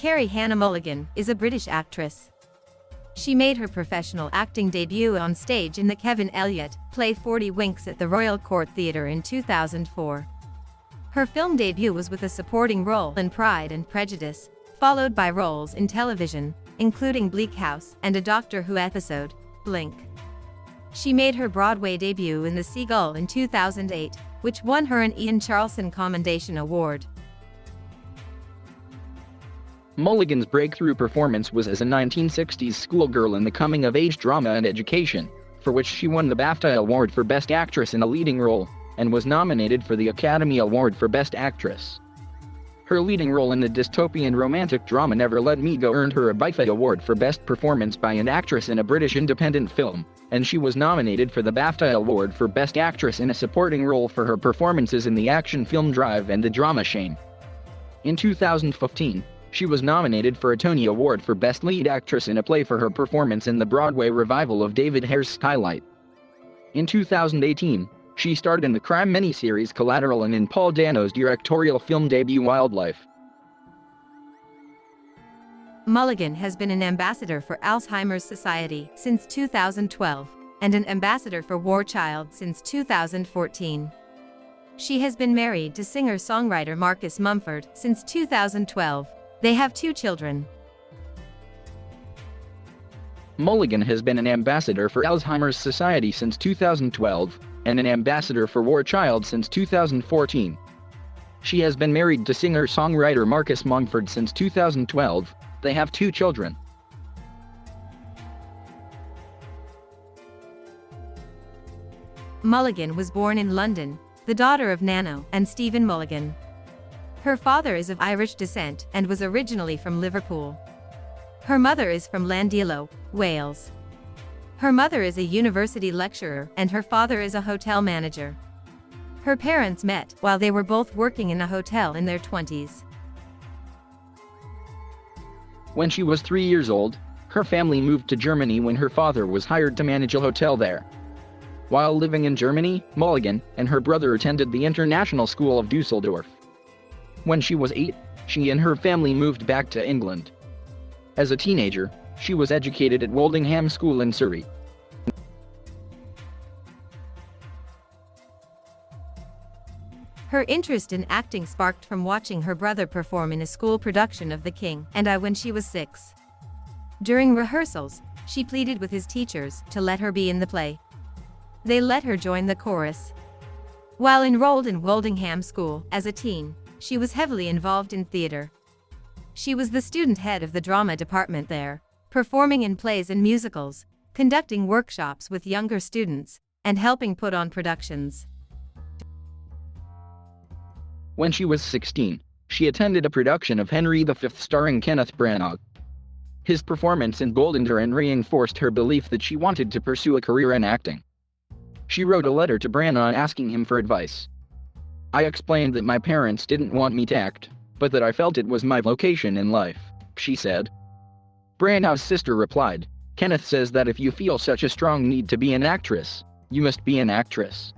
Carey Mulligan is a British actress. She made her professional acting debut on stage in the Kevin Elliott play 40 Winks at the Royal Court Theatre in 2004. Her film debut was with a supporting role in Pride and Prejudice, followed by roles in television, including Bleak House and a Doctor Who episode, Blink. She made her Broadway debut in The Seagull in 2008, which won her an Ian Charleson Commendation Award. Mulligan's breakthrough performance was as a 1960s schoolgirl in the coming-of-age drama and education, for which she won the BAFTA Award for Best Actress in a Leading Role, and was nominated for the Academy Award for Best Actress. Her leading role in the dystopian romantic drama Never Let Me Go earned her a BAFTA Award for Best Performance by an Actress in a British Independent Film, and she was nominated for the BAFTA Award for Best Actress in a Supporting Role for her performances in the action film Drive and the drama Shane. In 2015, she was nominated for a Tony Award for Best Lead Actress in a Play for her performance in the Broadway revival of David Hare's Skylight. In 2018, she starred in the crime miniseries Collateral and in Paul Dano's directorial film debut Wildlife. Mulligan has been an ambassador for Alzheimer's Society since 2012, and an ambassador for War Child since 2014. She has been married to singer-songwriter Marcus Mumford since 2012. They have 2 children. Mulligan has been an ambassador for Alzheimer's Society since 2012, and an ambassador for War Child since 2014. She has been married to singer-songwriter Marcus Mumford since 2012. They have 2 children. Mulligan was born in London, the daughter of Nano and Stephen Mulligan. Her father is of Irish descent and was originally from Liverpool. Her mother is from Llandilo, Wales. Her mother is a university lecturer and her father is a hotel manager. Her parents met while they were both working in a hotel in their 20s. When she was 3 years old, her family moved to Germany when her father was hired to manage a hotel there. While living in Germany, Mulligan and her brother attended the International School of Dusseldorf. When she was 8, she and her family moved back to England. As a teenager, she was educated at Woldingham School in Surrey. Her interest in acting sparked from watching her brother perform in a school production of The King and I when she was 6. During rehearsals, she pleaded with his teachers to let her be in the play. They let her join the chorus. While enrolled in Woldingham School as a teen, she was heavily involved in theater. She was the student head of the drama department there, performing in plays and musicals, conducting workshops with younger students, and helping put on productions. When she was 16, she attended a production of Henry V starring Kenneth Branagh. His performance in Golden reinforced her belief that she wanted to pursue a career in acting. She wrote a letter to Branagh asking him for advice. "I explained that my parents didn't want me to act, but that I felt it was my vocation in life," she said. Branagh's sister replied, "Kenneth says that if you feel such a strong need to be an actress, you must be an actress."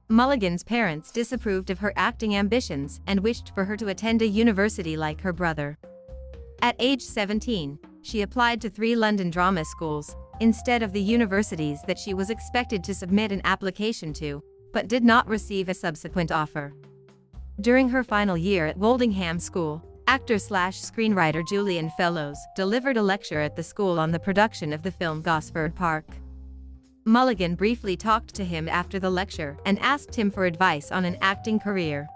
Mulligan's parents disapproved of her acting ambitions and wished for her to attend a university like her brother. At age 17, she applied to 3 London drama schools, instead of the universities that she was expected to submit an application to, but did not receive a subsequent offer. During her final year at Woldingham School, actor/screenwriter Julian Fellowes delivered a lecture at the school on the production of the film Gosford Park. Mulligan briefly talked to him after the lecture and asked him for advice on an acting career.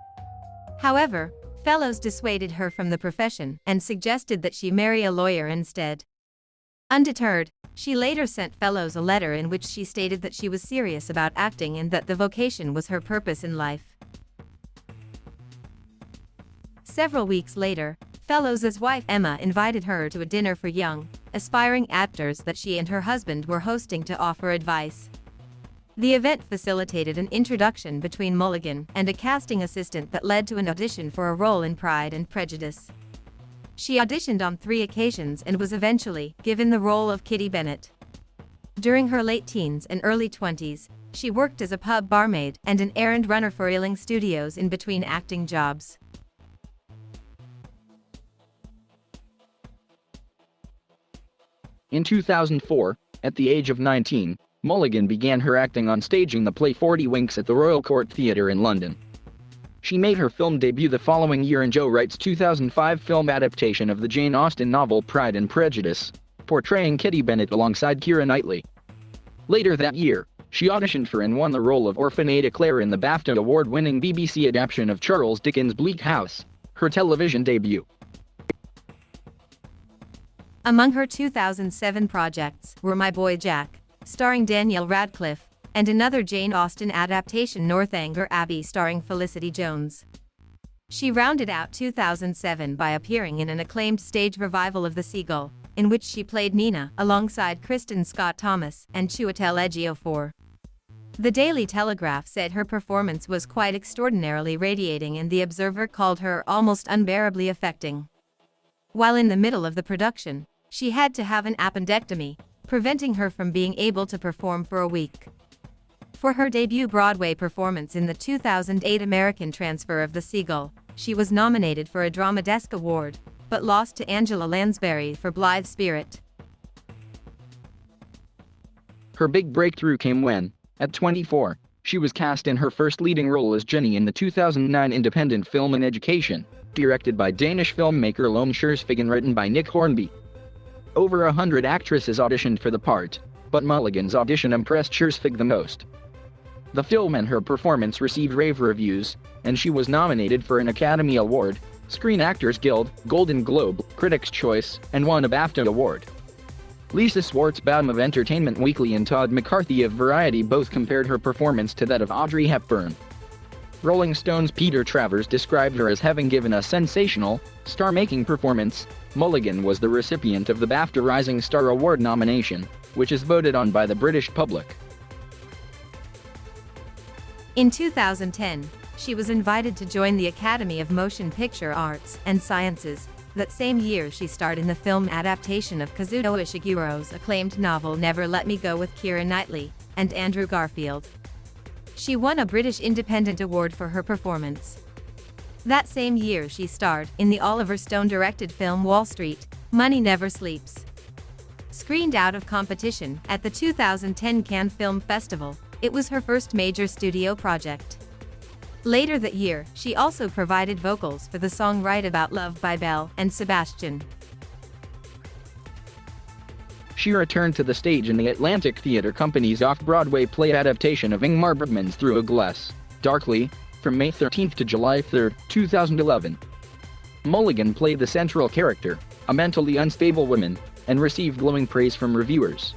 However, Fellowes dissuaded her from the profession and suggested that she marry a lawyer instead. Undeterred, she later sent Fellowes a letter in which she stated that she was serious about acting and that the vocation was her purpose in life. Several weeks later, Fellowes' wife Emma invited her to a dinner for young, aspiring actors that she and her husband were hosting to offer advice. The event facilitated an introduction between Mulligan and a casting assistant that led to an audition for a role in Pride and Prejudice. She auditioned on 3 occasions and was eventually given the role of Kitty Bennet. During her late teens and early 20s, she worked as a pub barmaid and an errand runner for Ealing Studios in between acting jobs. In 2004, at the age of 19, Mulligan began her acting on stage in the play 40 Winks at the Royal Court Theatre in London. She made her film debut the following year in Joe Wright's 2005 film adaptation of the Jane Austen novel Pride and Prejudice, portraying Kitty Bennet alongside Keira Knightley. Later that year, she auditioned for and won the role of Orphan Ada Clare in the BAFTA award-winning BBC adaptation of Charles Dickens' Bleak House, her television debut. Among her 2007 projects were My Boy Jack, starring Danielle Radcliffe, and another Jane Austen adaptation Northanger Abbey starring Felicity Jones. She rounded out 2007 by appearing in an acclaimed stage revival of The Seagull, in which she played Nina alongside Kristen Scott Thomas and Chiwetel Ejiofor. The Daily Telegraph said her performance was quite extraordinarily radiating, and The Observer called her almost unbearably affecting. While in the middle of the production, she had to have an appendectomy, preventing her from being able to perform for a week. For her debut Broadway performance in the 2008 American transfer of The Seagull, she was nominated for a Drama Desk Award, but lost to Angela Lansbury for Blithe Spirit. Her big breakthrough came when, at 24, she was cast in her first leading role as Jenny in the 2009 independent film In Education, directed by Danish filmmaker Lone Schursvig and written by Nick Hornby. Over 100 actresses auditioned for the part, but Mulligan's audition impressed Schursvig the most. The film and her performance received rave reviews, and she was nominated for an Academy Award, Screen Actors Guild, Golden Globe, Critics' Choice, and won a BAFTA award. Lisa Schwartzbaum of Entertainment Weekly and Todd McCarthy of Variety both compared her performance to that of Audrey Hepburn. Rolling Stone's Peter Travers described her as having given a sensational, star-making performance. Mulligan was the recipient of the BAFTA Rising Star Award nomination, which is voted on by the British public. In 2010, she was invited to join the Academy of Motion Picture Arts and Sciences. That same year she starred in the film adaptation of Kazuto Ishiguro's acclaimed novel Never Let Me Go with Keira Knightley and Andrew Garfield. She won a British Independent Award for her performance. That same year she starred in the Oliver Stone-directed film Wall Street, Money Never Sleeps. Screened out of competition at the 2010 Cannes Film Festival, it was her first major studio project. Later that year, she also provided vocals for the song Right About Love by Belle and Sebastian. She returned to the stage in the Atlantic Theatre Company's off-Broadway play adaptation of Ingmar Bergman's Through a Glass, Darkly, from May 13 to July 3, 2011. Mulligan played the central character, a mentally unstable woman, and received glowing praise from reviewers.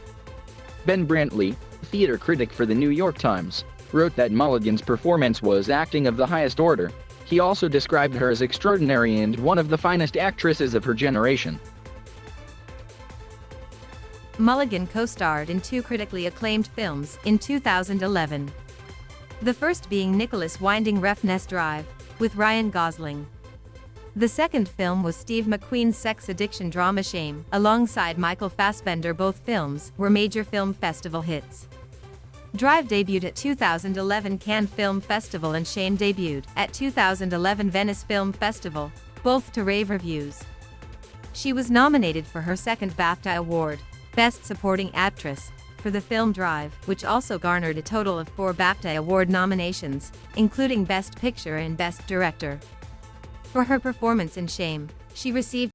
Ben Brantley, theater critic for the New York Times, wrote that Mulligan's performance was acting of the highest order. He also described her as extraordinary and one of the finest actresses of her generation. Mulligan co-starred in two critically acclaimed films in 2011. The first being Nicholas Winding Refn's Drive, with Ryan Gosling. The second film was Steve McQueen's sex addiction drama Shame, alongside Michael Fassbender. Both films were major film festival hits. Drive debuted at 2011 Cannes Film Festival and Shame debuted at 2011 Venice Film Festival, both to rave reviews. She was nominated for her second BAFTA Award, Best Supporting Actress, for the film Drive, which also garnered a total of 4 BAFTA Award nominations, including Best Picture and Best Director. For her performance in Shame, she received